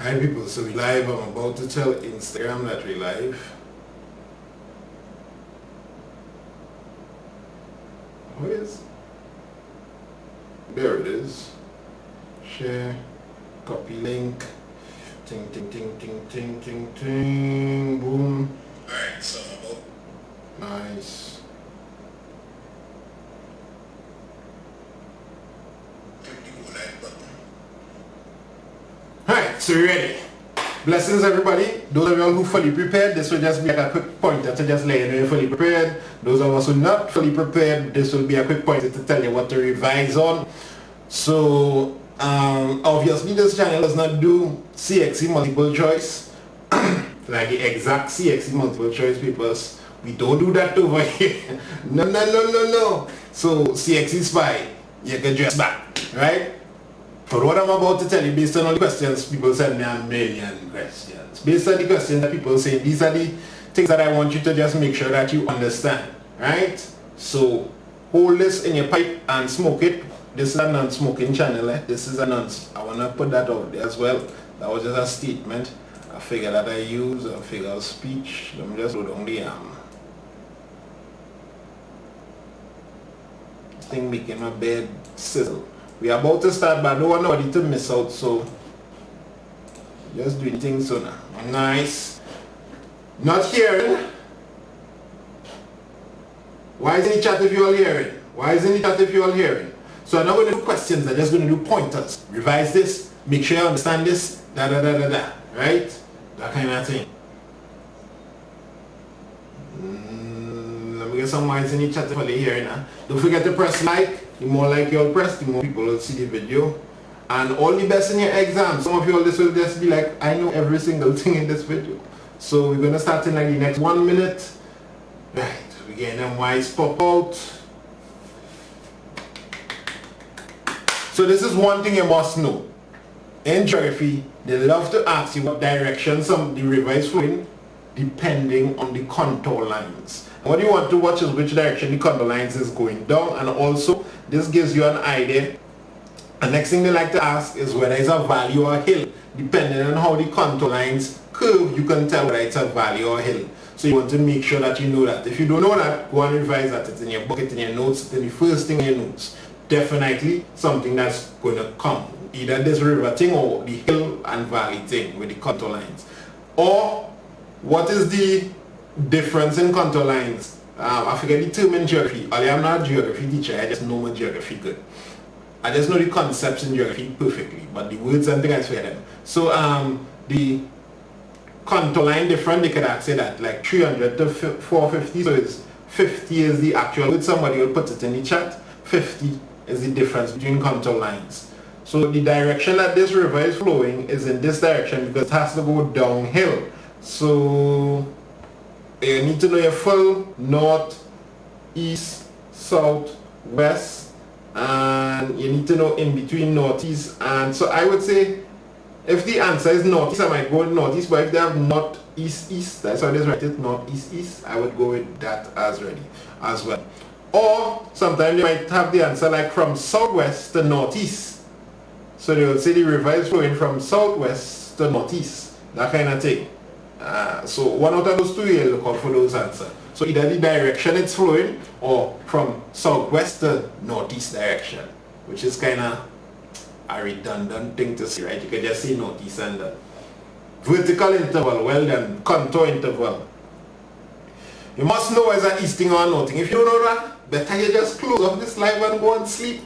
Hi people, so we live. I'm about to tell Instagram that we live. Where is? There it is. Share, copy link. Ting ting ting ting ting ting ting. Boom. Alright, so nice. Alright, so we're ready. Blessings everybody. Those of you who fully prepared, this will just be like a quick pointer to just let you know you're fully prepared. Those of us who are not fully prepared, this will be a quick pointer to tell you what to revise on. So obviously this channel does not do CXC multiple choice like the exact CXC multiple choice papers. We don't do that over here. No. So CXC is fine. You can dress back, right? But what I'm about to tell you, based on all the questions, people send me a million questions. Based on the questions that people say, these are the things that I want you to just make sure that you understand, right? So hold this in your pipe and smoke it. This is a non-smoking channel. This is a I want to put that out there as well. That was just a statement, a figure that I use, a figure of speech. Let me just go down the thing making my bed sizzle. We are about to start, but I don't want nobody to miss out, so just doing things so now. Nice. Not hearing. Why isn't the chat if you all hearing? Why isn't the chat if you all hearing? So I'm not going to do questions, I'm just going to do pointers. Revise this, make sure you understand this, right? That kind of thing. Let me get some minds in the chat if you're hearing now. Don't forget to press like. The more like you'll press, the more people will see the video. And all the best in your exam. Some of you all this will just be like, I know every single thing in this video. So we're going to start in like the next 1 minute. Right, we're getting them wise pop out. So this is one thing you must know. In geography, they love to ask you what direction the river is flowing depending on the contour lines. What you want to watch is which direction the contour lines is going down, and also this gives you an idea. The next thing they like to ask is whether it's a valley or a hill. Depending on how the contour lines curve, you can tell whether it's a valley or a hill. So you want to make sure that you know that. If you don't know that, go and revise that. It's in your bucket, in your notes, it's in the first thing in your notes. Definitely something that's going to come. Either this river thing or the hill and valley thing with the contour lines. Or what is the difference in contour lines? I forget the term in geography. I'm not a geography teacher, I just know my geography good. I just know the concepts in geography perfectly, but the words and things I forget them. So the contour line different, they could say that like 300 to 450, so it's 50 is the actual word. Somebody will put it in the chat. 50 is the difference between contour lines. So the direction that this river is flowing is in this direction because it has to go downhill. So you need to know your full north, east, south, west, and you need to know in between northeast. And so I would say if the answer is northeast, I might go with northeast, but if they have northeast east, that's how I just write it, northeast east, I would go with that as well. Or sometimes they might have the answer like from southwest to northeast. So they will say the river is flowing from southwest to northeast, that kind of thing. So one out of those two, you look out for those answers. So either the direction it's flowing or from southwest to northeast direction, which is kind of a redundant thing to say, right? You can just say northeast and the vertical interval, well done, contour interval. You must know whether it's easting or northing. If you don't know that, better you just close off this live and go and sleep.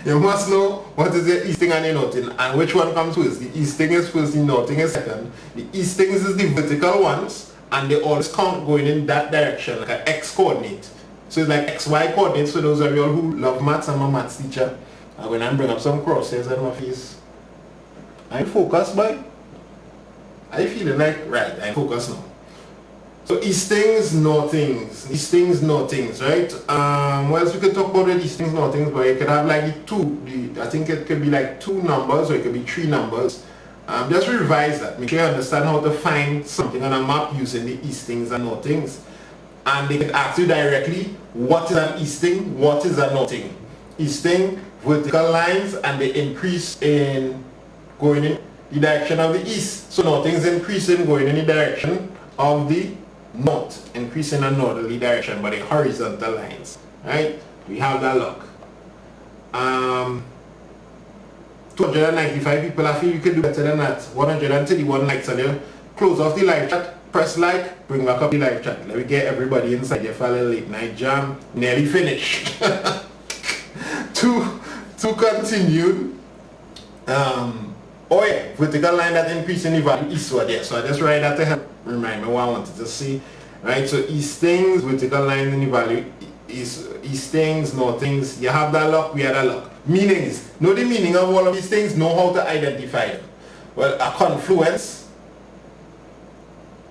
You must know what is the easting and the northing, and which one comes first. The easting is first, the northing is second. The eastings is the vertical ones, and they always count going in that direction, like an x coordinate. So it's like xy coordinates for those of you all who love maths. I'm a maths teacher. And when I bring up some crosshairs on my face, I'm focused, boy. I feeling like, right, I'm focused now. So eastings, northings, right? What else we could talk about the eastings, northings, but you could have like I think it could be like 2 numbers, or it could be 3 numbers. Just revise that. Make sure you understand how to find something on a map using the eastings and northings. And they could ask you directly, what is an easting, what is a northing? Easting, vertical lines, and they increase in going in the direction of the east. So nothing's increasing going in the direction of the north, increasing a northerly direction, but the horizontal lines. Right? We have that lock. 295 people. I feel you can do better than that. 131 likes on you. Close off the live chat, press like, bring back up the live chat. Let me get everybody inside here for a late night jam. Nearly finished. to continue. Oh yeah, vertical line that increasing the value eastward there. So I just write that to help remind me what I wanted to see. Right, so eastings, vertical lines in the value is eastings, northings. You have that lock, we have that lock. Meanings. Know the meaning of all of these things, know how to identify them. Well, a confluence,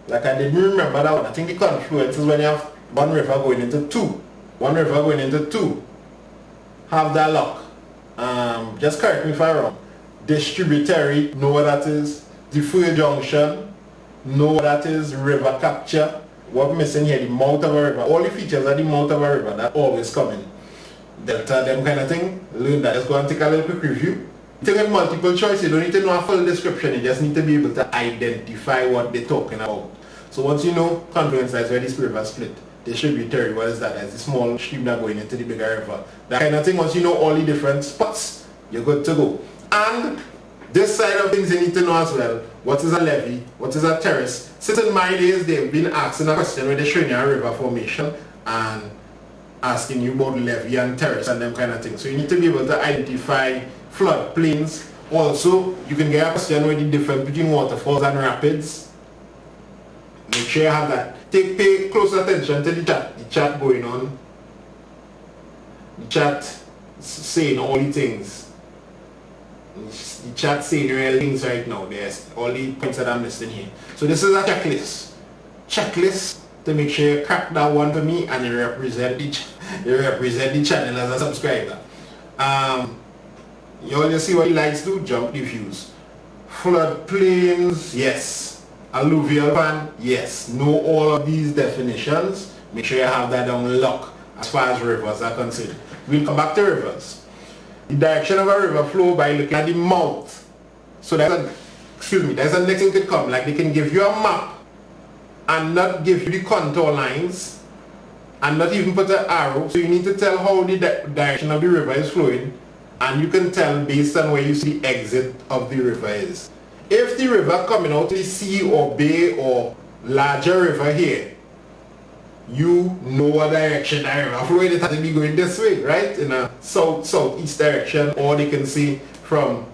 like I didn't remember that one. I think the confluence is when you have one river going into two. One river going into two. Have that lock. Just correct me if I'm wrong. Distributary, know what that is. Deferred junction, know what that is. River capture. What we're missing here, the mouth of a river. All the features are the mouth of a river that always come in. Delta, them kind of thing. Learn that. Let's go and take a little quick review. You take multiple choice, you don't need to know a full description, you just need to be able to identify what they're talking about. So once you know confluence, that's where this river split. Distributary, what is that? That's the small stream that going into the bigger river. That kind of thing, once you know all the different spots, you're good to go. And this side of things you need to know as well. What is a levee? What is a terrace? Since in my days they've been asking a question where they're showing you a river formation and asking you about levee and terrace and them kind of things. So you need to be able to identify floodplains. Also, you can get a question with the difference between waterfalls and rapids. Make sure you have that. Pay close attention to the chat going on. The chat saying all the things. The chat saying real things right now. There's all the points that I'm listing here. So this is a checklist. Checklist to make sure you crack that one for me and you represent the channel as a subscriber. You all see what he likes to jump the views. Floodplains, yes. Alluvial fan, yes. Know all of these definitions. Make sure you have that on lock as far as rivers are concerned. We'll come back to rivers. The direction of a river flow by looking at the mouth. So there's a next thing to come. Like they can give you a map and not give you the contour lines and not even put an arrow. So you need to tell how the direction of the river is flowing, and you can tell based on where you see the exit of the river is. If the river coming out to the sea or bay or larger river here, you know what direction the river flowing. It has to be going this way, right? In a south-southeast direction, or they can see from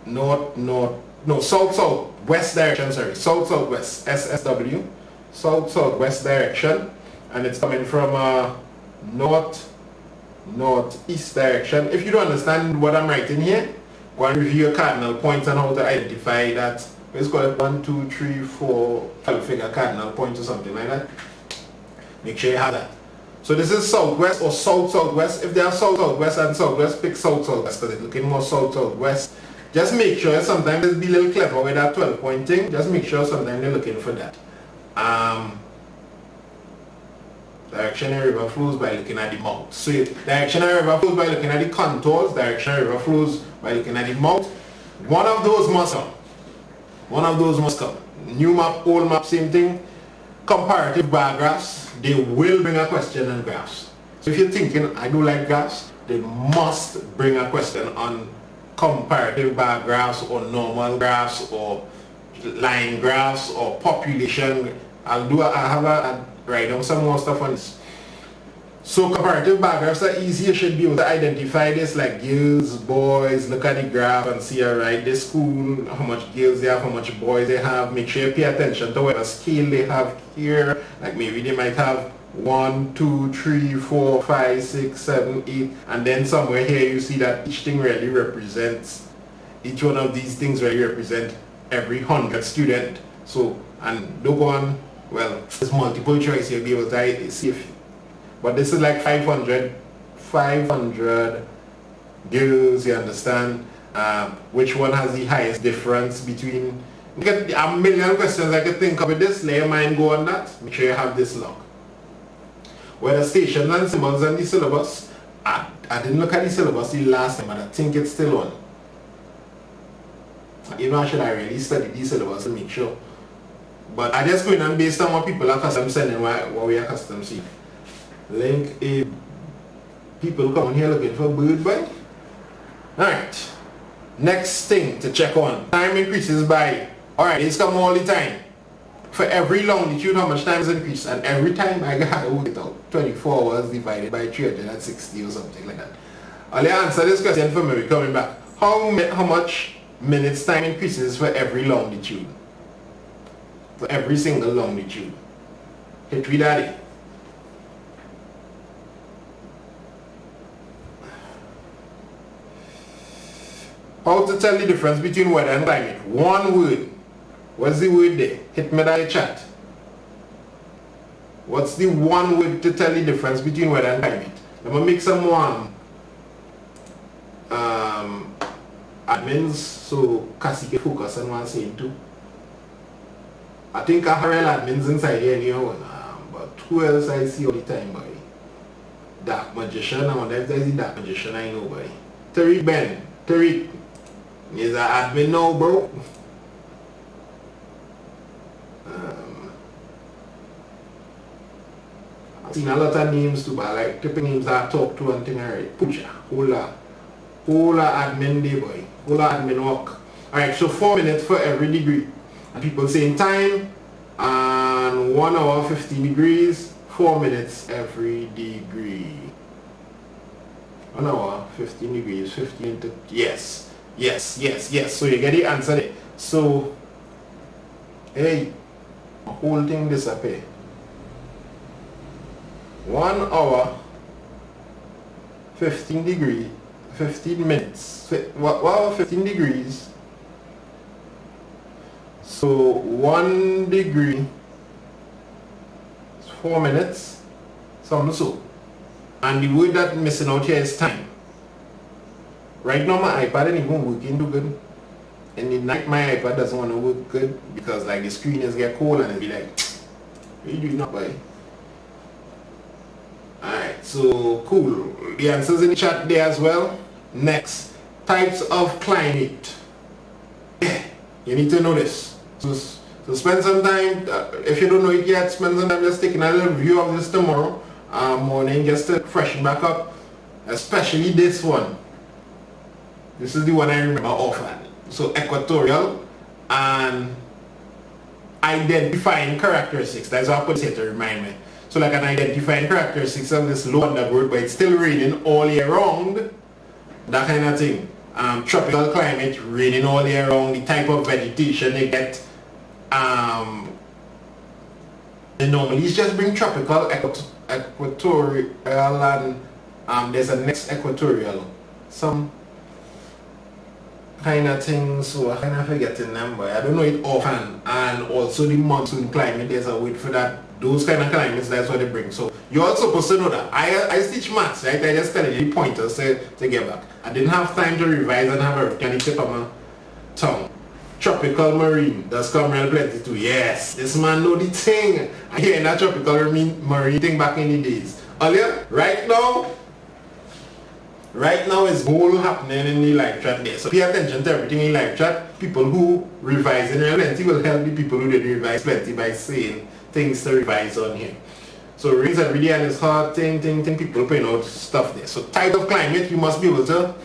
south-southwest direction, south-southwest, SSW, south-southwest direction, and it's coming from northeast direction. If you don't understand what I'm writing here, go and review your cardinal points and how to identify that. Let's call it 1, 2, 3, 4, 12-figure cardinal points or something like that. Make sure you have that. So this is southwest or south-southwest. If they are south-southwest and southwest, pick south-southwest because it's looking more south-southwest. Just make sure sometimes it's be a little clever with that 12-point thing. Just make sure sometimes they're looking for that. Direction of river flows by looking at the mouth. So direction of river flows by looking at the contours. Direction of river flows by looking at the mouth. One of those must come. One of those must come. New map, old map, same thing. Comparative bar graphs, they will bring a question on graphs. So if you're thinking, I do like graphs, they must bring a question on comparative bar graphs or normal graphs or line graphs or population. I have a write down some more stuff on this. So comparative bar graphs are easy. You should be able to identify this, like girls, boys. Look at the graph and see, alright, this school, how much girls they have, how much boys they have. Make sure you pay attention to whatever scale they have here. Like maybe they might have 1, 2, 3, 4, 5, 6, 7, 8, and then somewhere here you see that each thing really represents, each one of these things really represent every 100 student. So, and don't go on, well, there's multiple choice, you'll be able to see if, but this is like 500 girls, you understand? Which one has the highest difference between, you get a million questions I could think of with this, let your mind go on that, make sure you have this log. Where the stations and symbols and the syllabus, I didn't look at the syllabus the last time, but I think it's still on. You know, I should have really studied these syllabus to make sure. But I just going on based on what people are accustomed sending, what we are accustomed to see. Link a people come here looking for bird boy. Alright. Next thing to check on. Time increases by, alright, it's come all the time. For every longitude, how much time is increased? And every time I got to work it out. 24 hours divided by 360 or something like that. I'll answer this question for me coming back. How much minutes time increases for every longitude? For every single longitude. Hit me daddy. How to tell the difference between weather and climate? One word. What's the word there? Hit me that chat. What's the one word to tell the difference between weather and climate? I'm gonna make some more admins so Cassie can focus on what I'm saying too. I think I have real admins inside here anyhow, but who else I see all the time, boy? Dark Magician, I wonder if there's a Dark Magician I know, boy. Tariq Ben. Tariq. He's an admin now, bro. I've seen a lot of names too, but like typical names I talk to and thing already. Pucha, Hola admin day, boy. Hola admin work. Alright, so 4 minutes for every degree. And people saying time and 1 hour 15 degrees, 4 minutes every degree. 1 hour 15 degrees, 15 to yes. So you get the answer there. So hey, the whole thing disappear. 1 hour 15 degrees 15 minutes. Wow, 15 degrees. So 1 degree is 4 minutes. Something so. And the word that missing out here is time. Right now my iPad ain't even working too good. And the night my iPad doesn't want to work good because like the screen is get cold and it'll be like, what are you doing up, boy? Alright, so cool. The answers in the chat there as well. Next, types of climate. Yeah, you need to know this. So spend some time, if you don't know it yet, spend some time just taking a little review of this tomorrow morning just to freshen back up. Especially this one. This is the one I remember often. So equatorial and identifying characteristics. That's what I put here to remind me. So like an identifying characteristics of this low undergrowth, but it's still raining all year round. That kind of thing. Tropical climate, raining all year round, the type of vegetation they get. They normally just bring tropical, equatorial, and there's a next equatorial. Some kind of thing, so I kind of forgetting them, but I don't know it offhand. And also the monsoon climate, there's a word for that. Those kind of climates, that's what they bring. So you're also supposed to know that. I teach maths, right? I just tell you the pointers to get back. I didn't have time to revise and have everything on the tip of my tongue. Tropical marine, that's come real plenty too. Yes, this man know the thing. I hear that tropical marine thing back in the days. Earlier, right now is whole happening in the live chat there. So pay attention to everything in live chat. People who revise in real plenty will help the people who didn't revise plenty by saying things to revise on here. So rains every day and it's hard thing, people putting out stuff there. So type of climate, you must be able to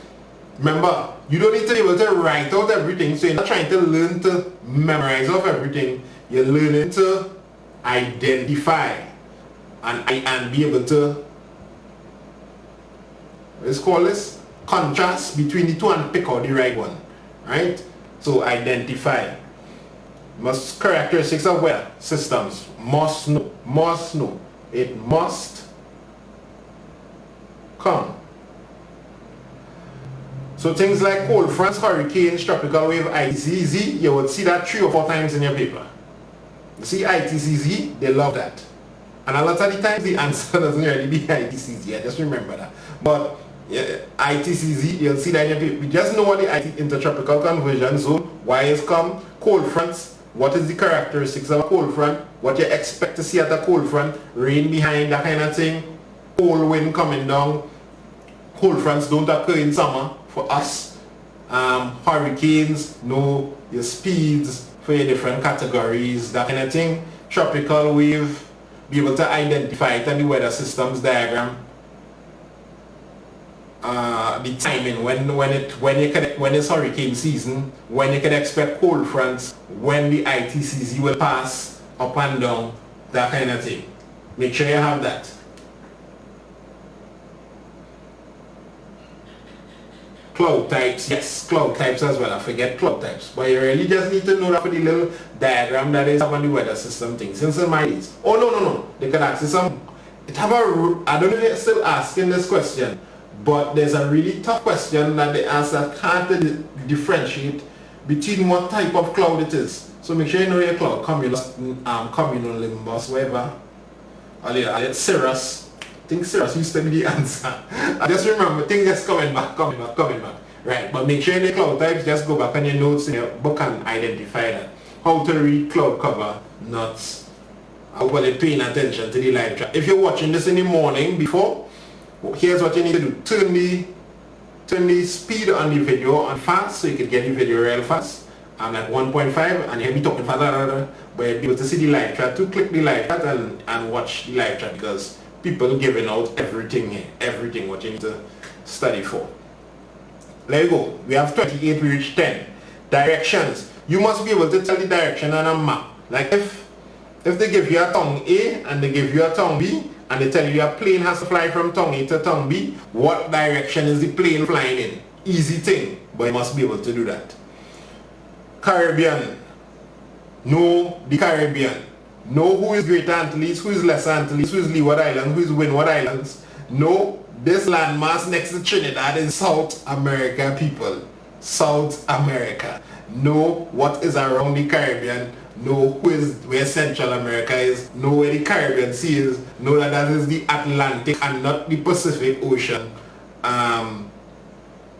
remember, you don't need to be able to write out everything, so you're not trying to learn to memorize off everything. You're learning to identify and be able to, let's call this, contrast between the two and pick out the right one. Right? So identify. Must characteristics of weather systems. Must know. It must come. So things like cold fronts, hurricanes, tropical wave, ITCZ, you would see that 3 or 4 times in your paper. You see ITCZ, they love that. And a lot of the times the answer doesn't really be ITCZ, I just remember that. But yeah, ITCZ, you'll see that in your paper. You just know what the intertropical conversion zone, why it's come, cold fronts, what is the characteristics of a cold front, what you expect to see at a cold front, rain behind, that kind of thing, cold wind coming down. Cold fronts don't occur in summer for us, Hurricanes, know your speeds for your different categories, that kind of thing. Tropical wave, be able to identify it on the weather systems diagram. The timing, when it's hurricane season, when you can expect cold fronts, when the ITCZ will pass up and down, that kind of thing. Make sure you have that. Cloud types, yes, cloud types as well. I forget cloud types, but you really just need to know that for the little diagram that is on the weather system thing. Since in my days, oh no, they can ask you some. I don't know if they're still asking this question, but there's a really tough question that they ask that can't differentiate between what type of cloud it is. So make sure you know your cloud, cumulonimbus, whatever. Or cirrus. I think cirrus used to be the answer. I just remember things just coming back. Right, but make sure the cloud types, just go back on your notes in your book and identify that. How to read cloud cover, notes. How about you paying attention to the live chat. If you're watching this in the morning before, here's what you need to do. Turn the speed on the video on fast so you can get the video real fast. I'm at 1.5 and you hear me talking faster, but you'll be able to see the live chat. To click the live chat and watch the live chat, because people giving out everything here, everything what you need to study for. There you go. We have 28, we reach 10. Directions. You must be able to tell the direction on a map. Like if they give you a tongue A and they give you a tongue B and they tell you a plane has to fly from tongue A to tongue B, what direction is the plane flying in? Easy thing, but you must be able to do that. Caribbean. Know the Caribbean. Know who is Greater Antilles, who is Lesser Antilles, who is Leeward Islands, who is Windward Islands. Know this landmass next to Trinidad is South America, people. South America. Know what is around the Caribbean. Know where Central America is. Know where the Caribbean Sea is. Know that that is the Atlantic and not the Pacific Ocean.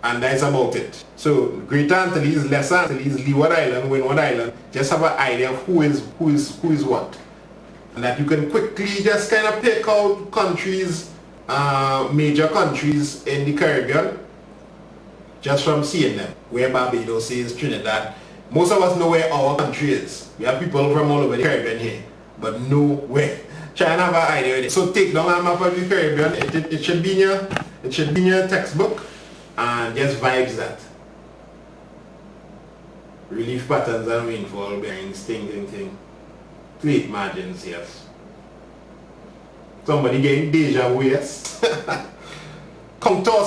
And that's about it. So Greater Antilles, Lesser Antilles, Leeward Island, Windward Island, just have an idea of who is what. And that you can quickly just kind of pick out countries, major countries in the Caribbean, just from seeing them. Where Barbados is, Trinidad. Most of us know where our country is. We have people from all over the Caribbean here, but know where. Try and have an idea. So take down a map of the Caribbean. It should be in your textbook. And just vibes that. Relief patterns and rainfall bearings, thing. Plate margins, yes. Somebody getting deja vu, yes. Contour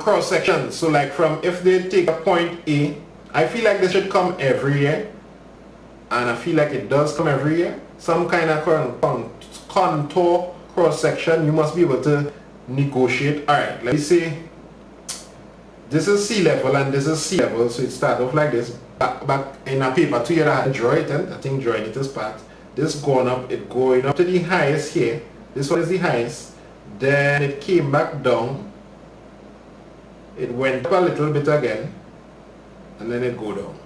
cross section. So like if they take a point A, I feel like they should come every year. And I feel like it does come every year. Some kind of contour cross section you must be able to negotiate. Alright, let me say this is sea level and this is sea level, so it starts off like this. Back in a paper 2 years I had to draw it, and I think drawing it is part. This going up to the highest here. This one is the highest. Then it came back down. It went up a little bit again. And then it go down.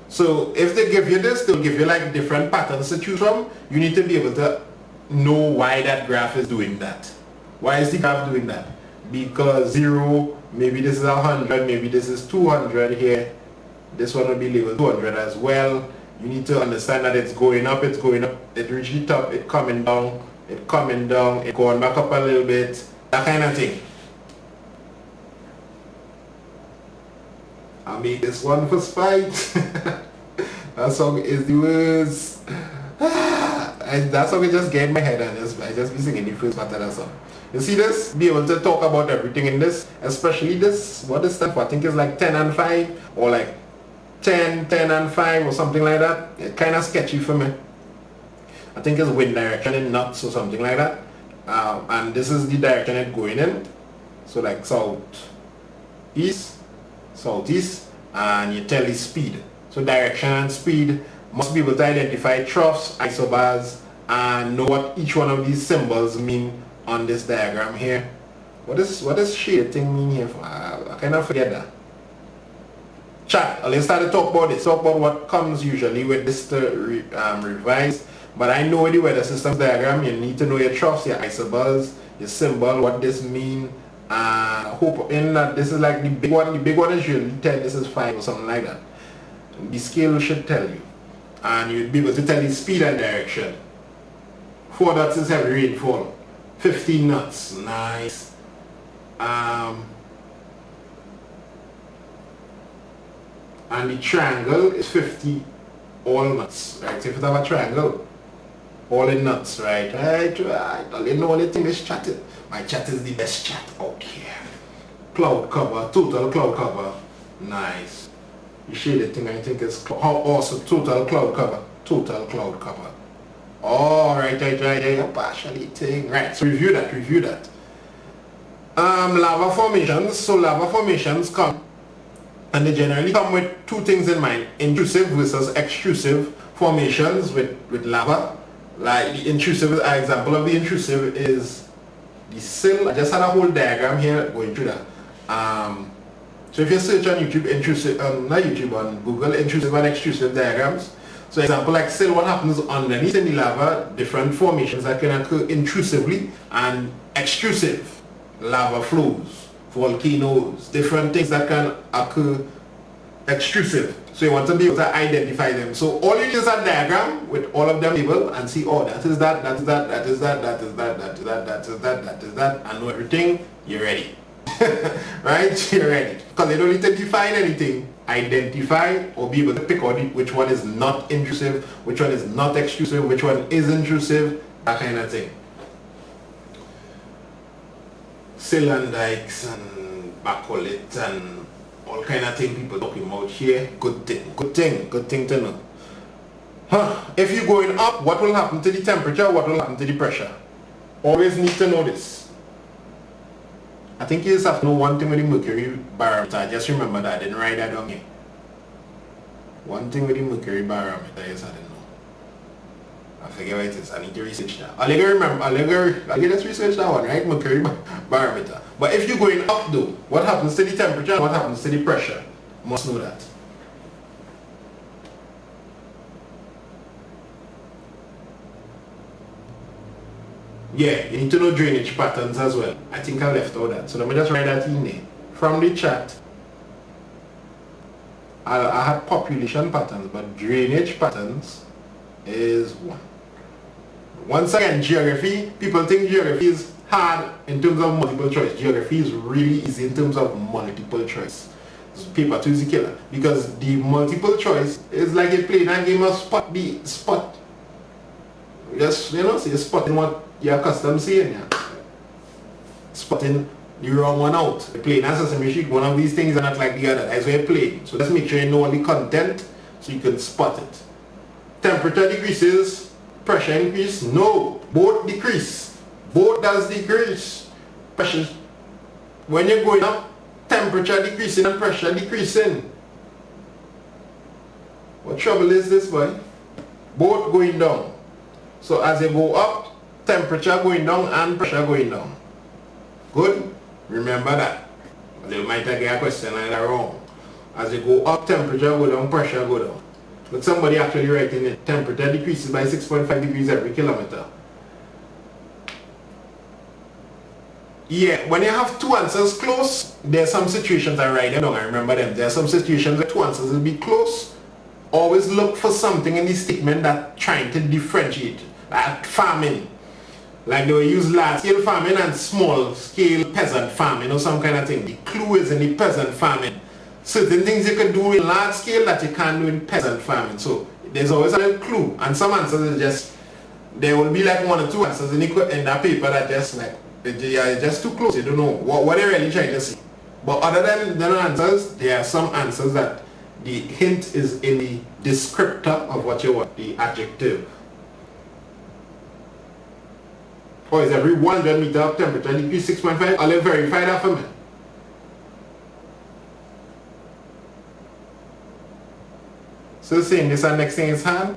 So if they give you this, they'll give you like different patterns to choose from. You need to be able to know why that graph is doing that. Why is the graph doing that? Because 0, maybe this is 100, maybe this is 200 here. This one will be labeled 200 as well. You need to understand that it's going up, it reached the top, it coming down, it going back up a little bit, that kind of thing. I'll make this one for spite. That song is the worst. That song is just getting my head on this, I just be singing the first part of that song. You see this? Be able to talk about everything in this, especially this, what is that for? I think it's like 10 and 5, or like 10 and 5 or something like that. It's kind of sketchy for me. I think it's wind direction in knots or something like that. And this is the direction it's going in. So like southeast, and you tell the speed. So direction and speed, must be able to identify troughs, isobars, and know what each one of these symbols mean on this diagram here. What does shade thing mean here for? I kind of forget that. Chat, let's start to talk about this. Talk about what comes usually with this to revise. But I know the weather systems diagram, you need to know your troughs, your isobars, your symbol, what this mean, And I hope in that this is like the big one. The big one is usually 10, this is 5 or something like that. The scale should tell you. And you'd be able to tell the speed and direction. 4 knots is heavy rainfall. 15 knots, nice. And the triangle is 50 all knots, right? So if you have a triangle, all in knots, right? Right. I'll let you know only thing is chatting. My chat is the best chat out here. Cloud cover, total cloud cover, nice. You shaded thing I think is how awesome. Total cloud cover, total cloud cover. Oh, right, partially thing. Right, so review that. Lava formations. So lava formations come, and they generally come with 2 things in mind: intrusive versus extrusive formations with lava. Like the intrusive, an example of the intrusive is the sill. I just had a whole diagram here going through that. So if you search on YouTube, intrusive, not YouTube, on Google, intrusive and extrusive diagrams. So example like sill, what happens underneath in the lava, different formations that can occur intrusively, and extrusive, lava flows, volcanoes, different things that can occur extrusive. So you want to be able to identify them. So all you need is a diagram with all of them labeled and see, oh, that is that, that is that, that is that, that is that, that is that, that is that, that is that, and know everything, you're ready. Right? You're ready. Because you don't need to define anything. Identify or be able to pick out which one is not intrusive, which one is not extrusive, which one is intrusive, that kind of thing. Sill and dikes and backholite and all kind of thing people talking about here. Good thing to know. If you're going up, what will happen to the temperature? What will happen to the pressure? Always need to know this. I think you just have to know one thing with the mercury barometer. Just remember that. I didn't write that down here. One thing with the mercury barometer, yes, I didn't know. I forget what it is. I need to research that. I'll just research that one, right? Mercury barometer. But if you're going up though, what happens to the temperature and what happens to the pressure? You must know that. Yeah, you need to know drainage patterns as well. I think I left out that. So let me just write that in there. From the chat, I had population patterns, but drainage patterns is one. Once again, geography, people think geography is hard in terms of multiple choice. Geography is really easy in terms of multiple choice. It's paper 2 is the killer. Because the multiple choice is like you're playing a game of spot. Just, so you're spotting what you're accustomed to seeing. Yeah. Spotting the wrong one out. You're playing as a Sesame Street, one of these things are not like the other. That's why you're playing. So just make sure you know all the content so you can spot it. Temperature decreases, pressure increase? No, both decrease. Both does decrease. Pressure, when you're going up, temperature decreasing and pressure decreasing. What trouble is this, boy? Both going down. So as you go up, temperature going down and pressure going down. Good? Remember that. They might get a question like that wrong. As you go up, temperature go down, pressure go down. But somebody actually writing it, temperature decreases by 6.5 degrees every kilometer. Yeah, when you have 2 answers close, there are some situations I write them down, I remember them. There are some situations where 2 answers will be close. Always look for something in the statement that trying to differentiate. Like farming. Like they will use large scale farming and small scale peasant farming or some kind of thing. The clue is in the peasant farming. Certain things you can do in large scale that you can't do in peasant farming. So there's always a clue. And some answers is just, there will be like 1 or 2 answers in that paper that just like, they are just too close. You don't know what they're really trying to say. But other than the answers, there are some answers that the hint is in the descriptor of what you want, the adjective. Or is every 100 meter of temperature decrease 6.5? I'll verify that for me. So saying this and next thing is hand.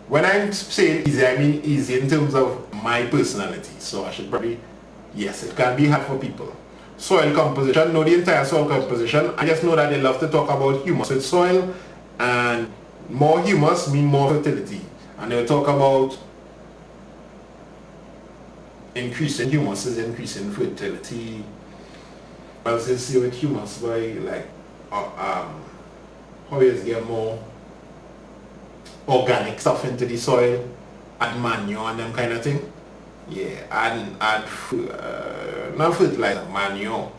When I'm saying easy, I mean easy in terms of my personality. So I should probably, yes, it can be hard for people. Soil composition, know the entire soil composition. I just know that they love to talk about humus with soil, and more humus mean more fertility. And they'll talk about increasing humus is increasing fertility. Else you see with humus by like how you get more organic stuff into the soil, add manure and them kind of thing. Yeah, add not fertilizer, manure.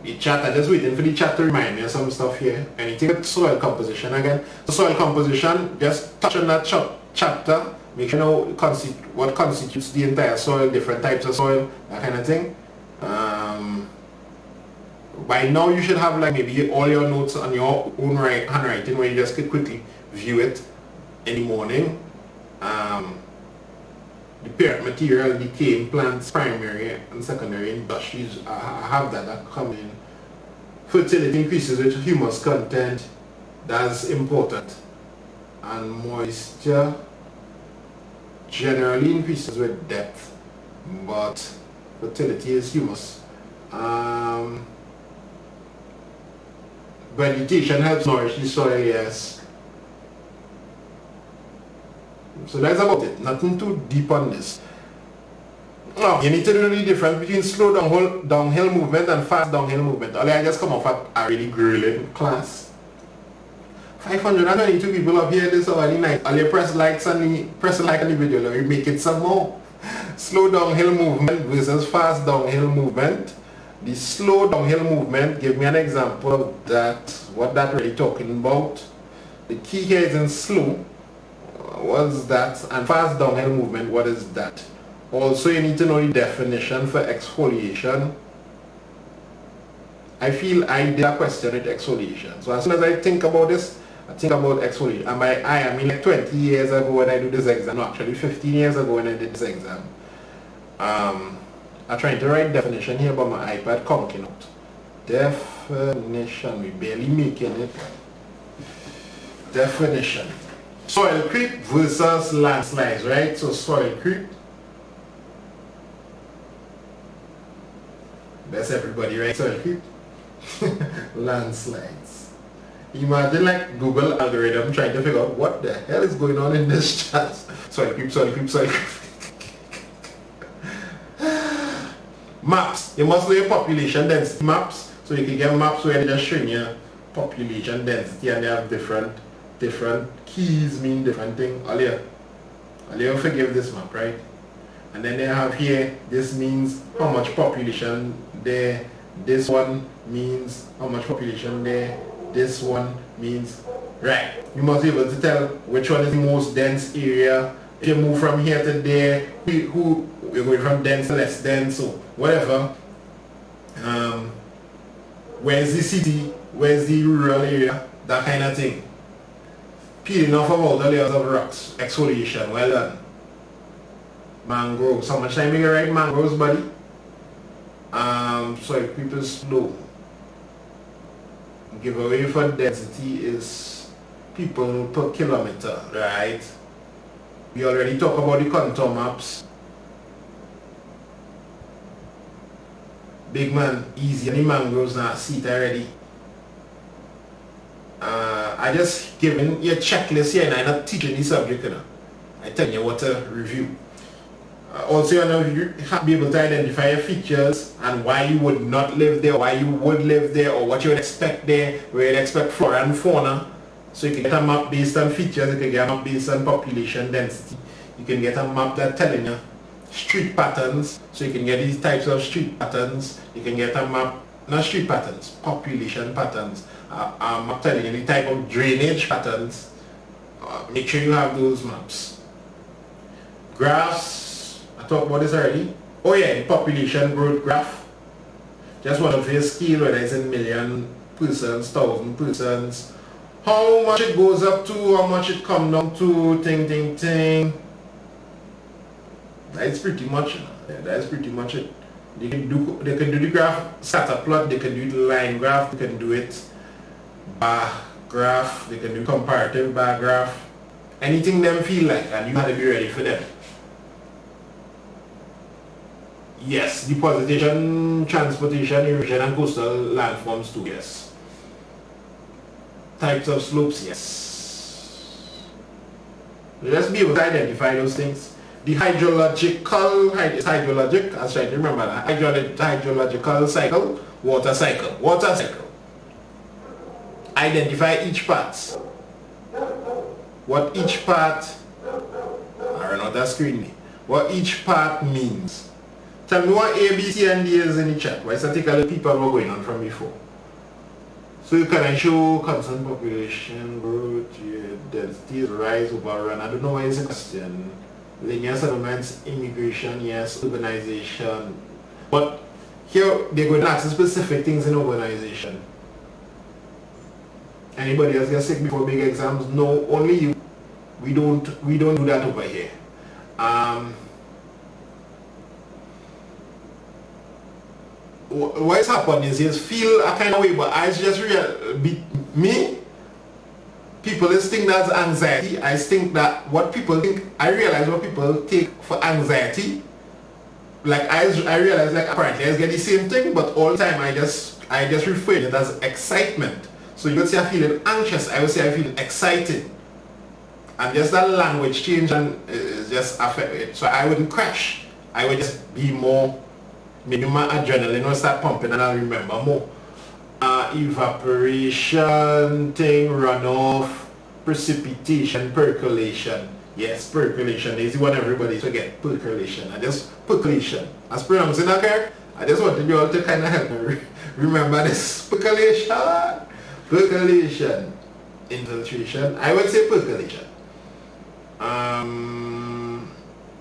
The chat, I'm just waiting for the chat to remind me of some stuff here. Anything with soil composition again. So soil composition, just touch on that chapter, make sure you know what constitutes the entire soil, different types of soil, that kind of thing. By now you should have like maybe all your notes on your own handwriting where you just could quickly view it in the morning. The parent material decay in plants, primary and secondary industries, I have that come in. Fertility increases with humus content, that's important. And moisture generally increases with depth, but fertility is humus. Vegetation helps nourish the soil, yes. So that's about it. Nothing too deep on this. Now, you need to know the difference between slow downhill movement and fast downhill movement. I just come off a really grueling class. 522 people up here this early night. All you press like on the video, you make it some more. Slow downhill movement versus fast downhill movement. The slow downhill movement, give me an example of that, what that really talking about. The key here is in slow. What's that? And fast downhill movement, what is that? Also, you need to know the definition for exfoliation. I feel I did a question with exfoliation. So as soon as I think about this, I think about exfoliation. And by I mean like 20 years ago when I do this exam. No, actually 15 years ago when I did this exam. I'm trying to write definition here, but my iPad conking out. Definition, we barely making it. Definition. Soil creep versus landslides, right? So soil creep. That's everybody, right? Soil creep. Landslides. Imagine like Google algorithm trying to figure out what the hell is going on in this chat. Soil creep, soil creep, soil creep. Maps. You must know your population density maps. So you can get maps where they just show your population density and they have different keys mean different things. All you forgive this map, right? And then they have here, this means how much population there. This one means how much population there. This one means, right. You must be able to tell which one is the most dense area. If you move from here to there, who we're going from dense to less dense, so whatever. Where's the city? Where's the rural area? That kind of thing. Peeling off of all the layers of rocks. Exfoliation. Well done. Mangroves. How much time you write mangroves, buddy? Soil creep is slow. Giveaway for density is people per kilometer, right? We already talked about the contour maps. Big man, easy. Any mangroves now, see it already. I just giving you a checklist here and I'm not teaching the subject, you know. I tell you what to review. Also, you know, you have to be able to identify your features and why you would not live there, why you would live there, or what you would expect there, where you'd expect flora and fauna. So you can get a map based on features, you can get a map based on population density. You can get a map that telling you street patterns, so you can get these types of street patterns. You can get a map, not street patterns, population patterns. I'm telling you the type of drainage patterns. Make sure you have those maps. Graphs, I talked about this already. Oh yeah, the population growth graph. Just one of your scale, whether it's in million persons, 1,000 persons. How much it goes up to, how much it come down to, ting. That's pretty much it. Yeah, that's pretty much it. They can do the graph scatter plot, they can do the line graph, they can do it bar graph, they can do comparative bar graph. Anything them feel like, and you have to be ready for them. Yes, depositation, transportation, erosion and coastal landforms too, yes. Types of slopes, yes. Just be able to identify those things. the hydrological, hydrologic, I was trying to remember that, hydrological cycle, water cycle, water cycle. Identify each part. What each part, I don't know, that's screen me. What each part means. Tell me what A, B, C, and D is in the chat. Why statistically people were going on from before. So you can show constant population growth, density, rise, overrun. I don't know why it's a question. Linear settlements, immigration, yes, urbanization. But here they're going to ask specific things in urbanization. Anybody else get sick before big exams? No, only you. We don't do that over here. What's happened is feel a kind of way, but I just me. People think that's anxiety. I think that what people think, I realize what people take for anxiety. Like I realize like apparently I get the same thing, but all the time I just reframe it as excitement. So you would say I'm feeling anxious, I would say I feel excited. And just that language change and just affect it. So I wouldn't crash. I would just be more, maybe my adrenaline will start pumping and I'll remember more. Evaporation, thing, runoff, precipitation, percolation. Yes, percolation is what everybody forget. Percolation. Percolation. As pronounced in okay? I just wanted you all to kind of help me remember this. Percolation. Percolation. Infiltration. I would say percolation.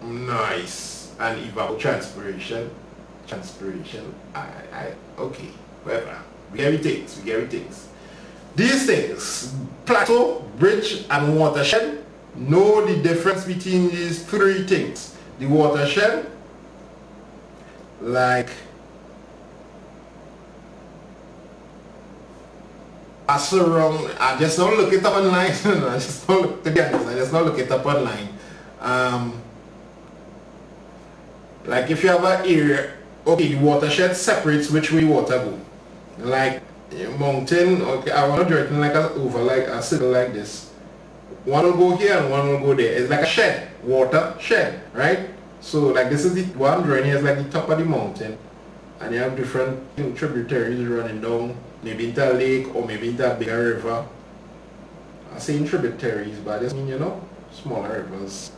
Nice. And evapotranspiration. Transpiration. Okay. Whatever. We get things. These things, plateau, bridge, and watershed, know the difference between these three things. The watershed, like I just don't look it up online. I just don't look, to be honest, I just don't look it up online. Like if you have an area, okay, the watershed separates which way water go. Like a mountain, okay, I want to draw it like a circle like this. One will go here and one will go there. It's like a shed, water shed, right? So like this is the one I'm drawing here is like the top of the mountain, and you have different tributaries running down, maybe into a lake or maybe into a bigger river. I'm saying tributaries, but I just mean, you know, smaller rivers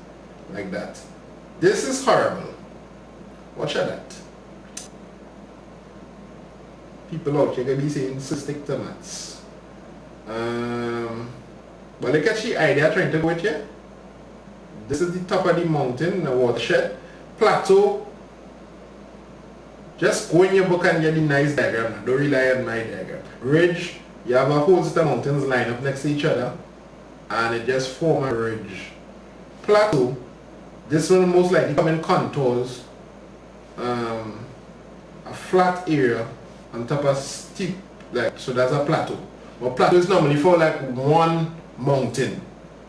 like that. This is horrible. Watch out that. People out here gonna be saying cystic tomatoes. But look at the idea trying to go with here. This is the top of the mountain, the watershed. Plateau. Just go in your book and get the nice diagram. Don't rely on my diagram. Ridge, you have a whole set of mountains lined up next to each other, and it just form a ridge. Plateau, this will most likely come in contours. A flat area on top of steep, like, so that's a plateau. But plateau is normally for like one mountain,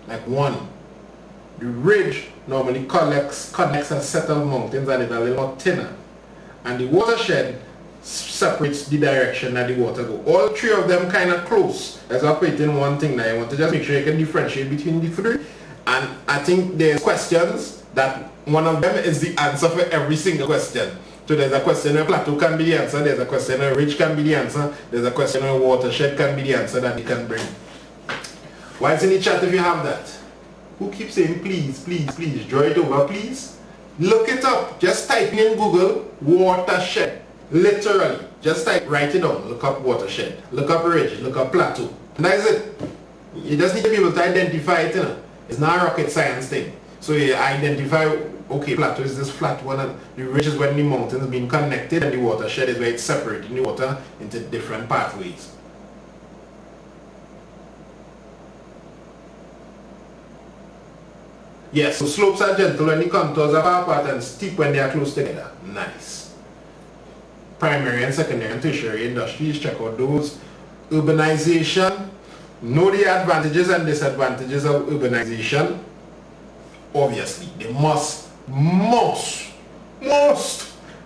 like one. The ridge normally connects a set of mountains and it's a little more thinner. And the watershed separates the direction that the water go. All three of them kind of close. That's operating one thing now. I want to just make sure you can differentiate between the three. And I think there's questions that one of them is the answer for every single question. So there's a question where plateau can be the answer, there's a question where ridge can be the answer, there's a question where watershed can be the answer that you can bring. Why is in the chat if you have that? Who keeps saying please, please, please, draw it over please? Look it up. Just type in Google watershed. Literally. Just write it down. Look up watershed. Look up ridge. Look up plateau. And that is it. You just need to be able to identify it. You know? It's not a rocket science thing. So you identify, okay, plateau is this flat one, and the ridge is when the mountains being connected, and the watershed is where it's separating the water into different pathways. Yes, so slopes are gentle when the contours are far apart and steep when they are close together. Nice. Primary and secondary and tertiary industries, check out those. Urbanization. Know the advantages and disadvantages of urbanization. Obviously, they must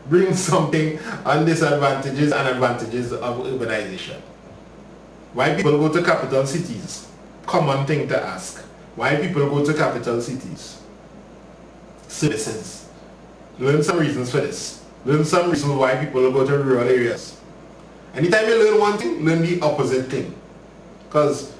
bring something on disadvantages and advantages of urbanization. Why people go to capital cities? Common thing to ask. Why people go to capital cities? services. Learn some reasons for this. Learn some reasons why people go to rural areas. Anytime you learn one thing, learn the opposite thing. Because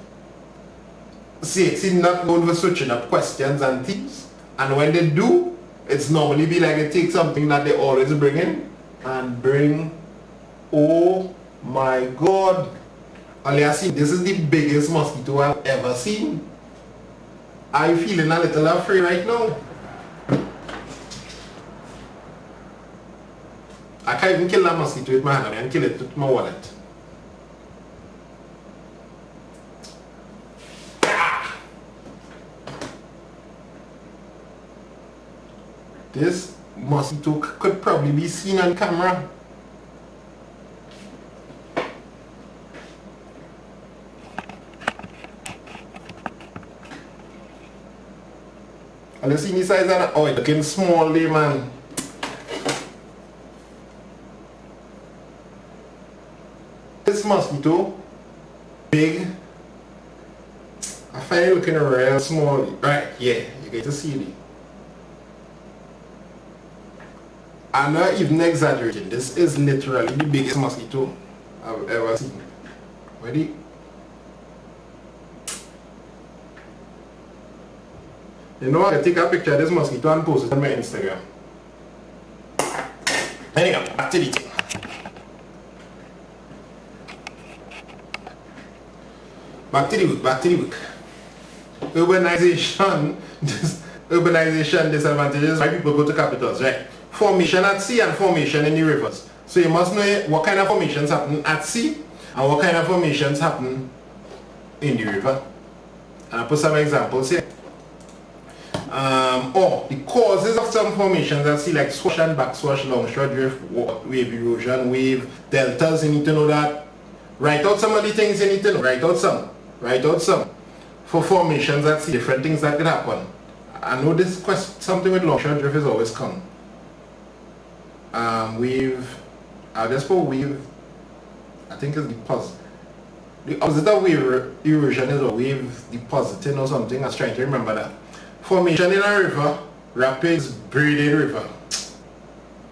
CXC not known for switching up questions and things. And when they do, it's normally be like they take something that they always bring in and bring, oh my God. Aliasi, this is the biggest mosquito I've ever seen. Are you feeling a little afraid right now? I can't even kill that mosquito with my hand. I can kill it with my wallet. This mosquito could probably be seen on camera. And you see the size of that? Oh, it's looking small there, man. This mosquito, big. I find it looking real small. Right, yeah, you get to see it. I'm not even exaggerating. This is literally the biggest mosquito I've ever seen. Ready? You know, I can take a picture of this mosquito and post it on my Instagram. Anyhow, back to the thing. Back to the book. Urbanization disadvantages why people go to capitals, right? Formation at sea and formation in the rivers. So you must know what kind of formations happen at sea and what kind of formations happen in the river. And I'll put some examples here. The causes of some formations at sea, like swash and backswash, longshore drift, wave erosion, wave deltas. You need to know that. Write out some of the things you need to know. Write out some. For formations at sea, different things that could happen. I know this question, something with longshore drift is always come. Wave, I'll just put wave, I think it's deposit. The opposite of wave erosion is a wave depositing or something. I was trying to remember that. Formation in a river, rapids, braided river.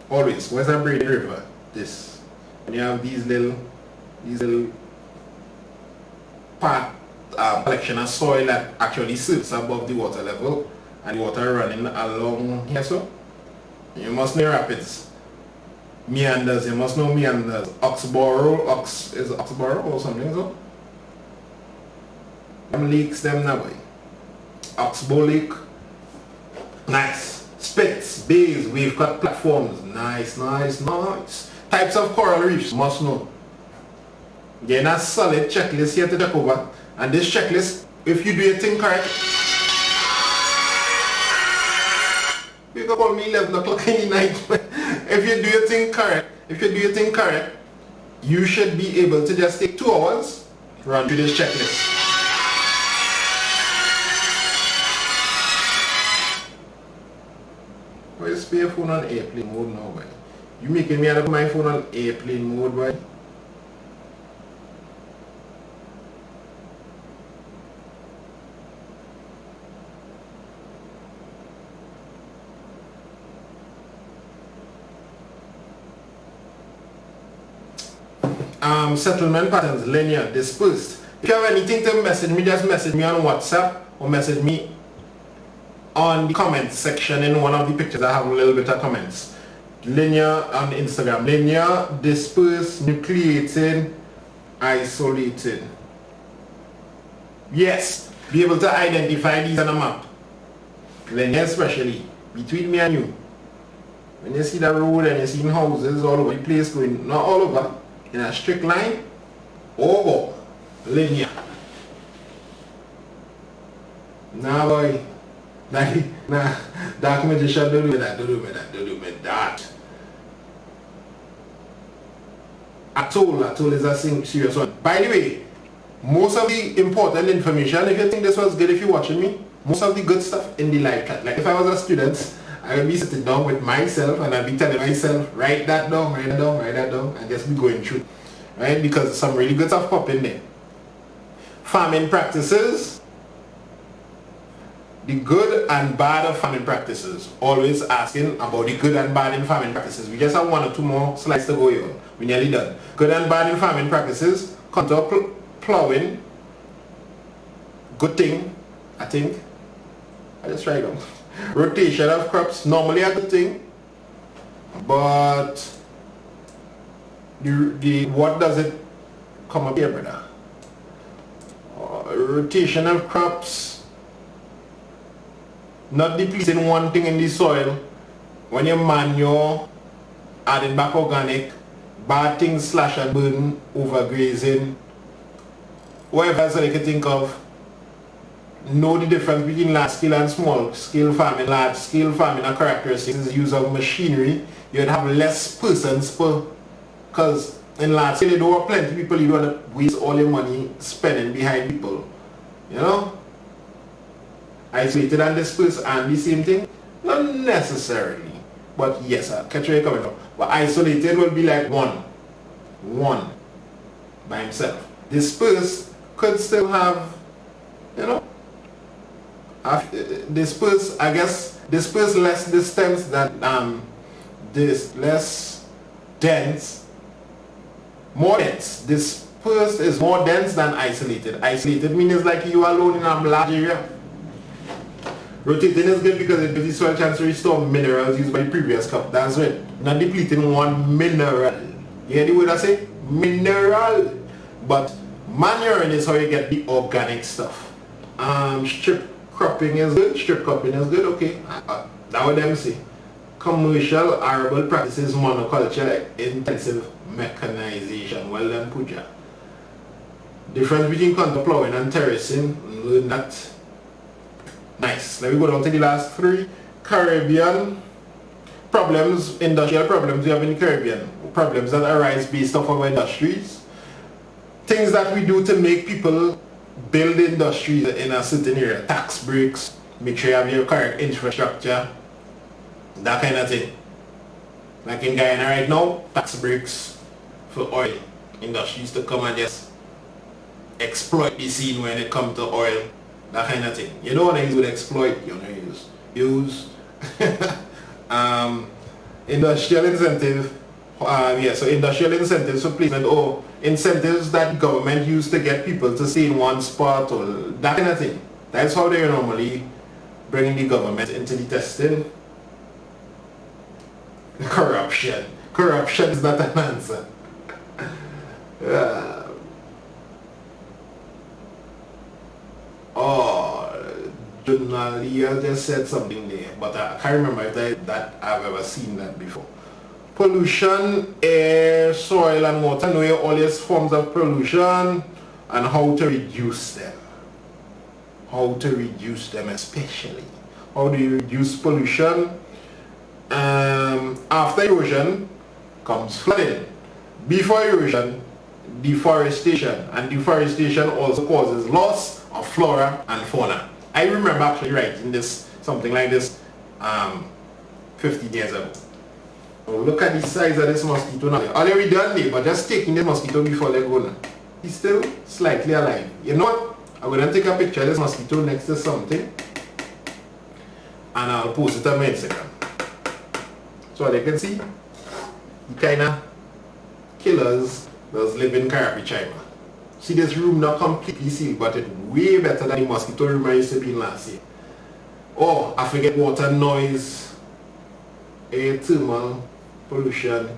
Always, where's a braided river? This. And you have these little collection of soil that actually sits above the water level and the water running along here, so you must know rapids. Meanders, you must know meanders. Oxborough or something, so them lakes, them now way. Oxbow Lake, nice. Spits, bays, wave cut platforms, nice. Types of coral reefs, must know. Again, a solid checklist here to take over. And this checklist, if you do your thing correct, you can call me 11 o'clock in the night. If you do your thing correct, you should be able to just take 2 hours, run through this checklist. Why is your phone on airplane mode now, boy? You making me have my phone on airplane mode, boy? Settlement patterns, linear, dispersed. If you have anything to message me, just message me on WhatsApp or message me on the comments section in one of the pictures. I have a little bit of comments. Linear on Instagram. Linear, dispersed, nucleated, isolated. Yes, be able to identify these on a map. Linear especially, between me and you. When you see the road and you see houses all over the place going, not all over, in a strict line, over, linear. Nah boy, nah, dark magician, don't do that. Atoll is a serious one. By the way, most of the important information, if you think this was good, if you're watching me, most of the good stuff in the live chat. Like if I was a student, I would be sitting down with myself and I'd be telling myself, write that down, and just be going through. Right? Because some really good stuff pop in there. Farming practices, the good and bad of farming practices. Always asking about the good and bad in farming practices. We just have 1 or 2 more slides to go here. We're nearly done. Good and bad in farming practices. Contour plowing. Good thing, I think. I just write down. Rotation of crops, normally a good thing. But the what does it come up here, brother? Rotation of crops, not depleting one thing in the soil. When you manure, adding back organic, bad things slash and burn, overgrazing, whatever else I can think of. Know the difference between large scale and small scale farming. Large scale farming are characteristics is use of machinery. You'd have less persons per, because in large scale you don't have plenty people, you don't want to waste all your money spending behind people. You know? Isolated and dispersed and the same thing? Not necessarily. But yes, I'll catch where you're coming from. But isolated will be like one by himself. Dispersed could still have, you know, disperse, I guess, disperse less distance than this less dense, more dense. Dispersed is more dense than isolated. Isolated means like you alone in a large area. Rotating is good because it gives the soil chance to restore minerals used by the previous crop. That's right. Not depleting one mineral. You hear the word I say? Mineral. But manuring is how you get the organic stuff. Strip cropping is good. Strip cropping is good. Okay. That what them say. Commercial arable practices, monoculture, intensive mechanization. Well done, Puja. Difference between contour plowing and terracing. Learn that. Nice. Let me go down to the last 3. Caribbean problems, industrial problems we have in the Caribbean. Problems that arise based off our industries. Things that we do to make people build industries in a certain area. Tax breaks, make sure you have your correct infrastructure, that kind of thing. Like in Guyana right now, tax breaks for oil industries to come and just exploit the scene when it comes to oil, that kind of thing. You know what I use with exploit? You know, use industrial incentive. So industrial incentives for placement or incentives that government use to get people to stay in one spot or that kind of thing. That's how they normally bring the government into the testing. Corruption. Corruption is not an answer. Journalia just said something there, but I can't remember if that I've ever seen that before. Pollution, air, soil and water, knowing all these forms of pollution and how to reduce them. How to reduce them especially. How do you reduce pollution? After erosion comes flooding. Before erosion, deforestation. And deforestation also causes loss of flora and fauna. I remember actually writing this, something like this, 15 years ago. So look at the size of this mosquito now. Already done there, but just taking the mosquito before they go now. He's still slightly alive. You know what? I'm going to take a picture of this mosquito next to something and I'll post it on my Instagram. So they can see the kind of killers that live in Carapichaima. See, this room not completely sealed, but it's way better than the mosquito room I used to be in last year. Oh, I forget water, noise, air, thermal, pollution.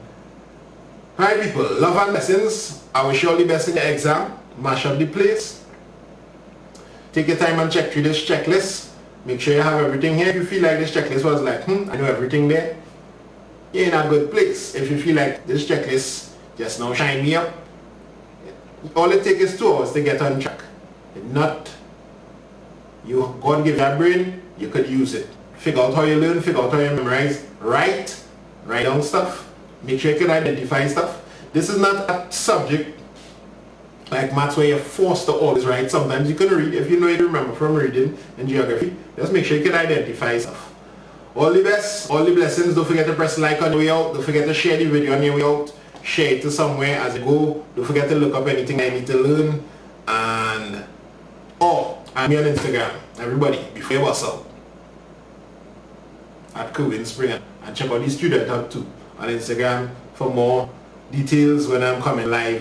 Alright people, love and lessons. I wish you all the best in your exam. Mash up the place. Take your time and check through this checklist. Make sure you have everything here. If you feel like this checklist was like, I know everything there, you're in a good place. If you feel like this checklist just now shine me up, all it takes is 2 hours to get on track. If not, you go and give your brain, you could use it. Figure out how you learn, figure out how you memorize, write down stuff, make sure you can identify stuff. This is not a subject like maths where you're forced to always write. Sometimes you can read, if you know you remember from reading in geography, just make sure you can identify stuff. All the best, all the blessings. Don't forget to press like on your way out. Don't forget to share the video on your way out. Share it to somewhere as you go. Don't forget to look up anything I need to learn. And I'm on Instagram. Everybody, before you bust out at Kerwin Spring, and check out the student hub too on Instagram for more details when I'm coming live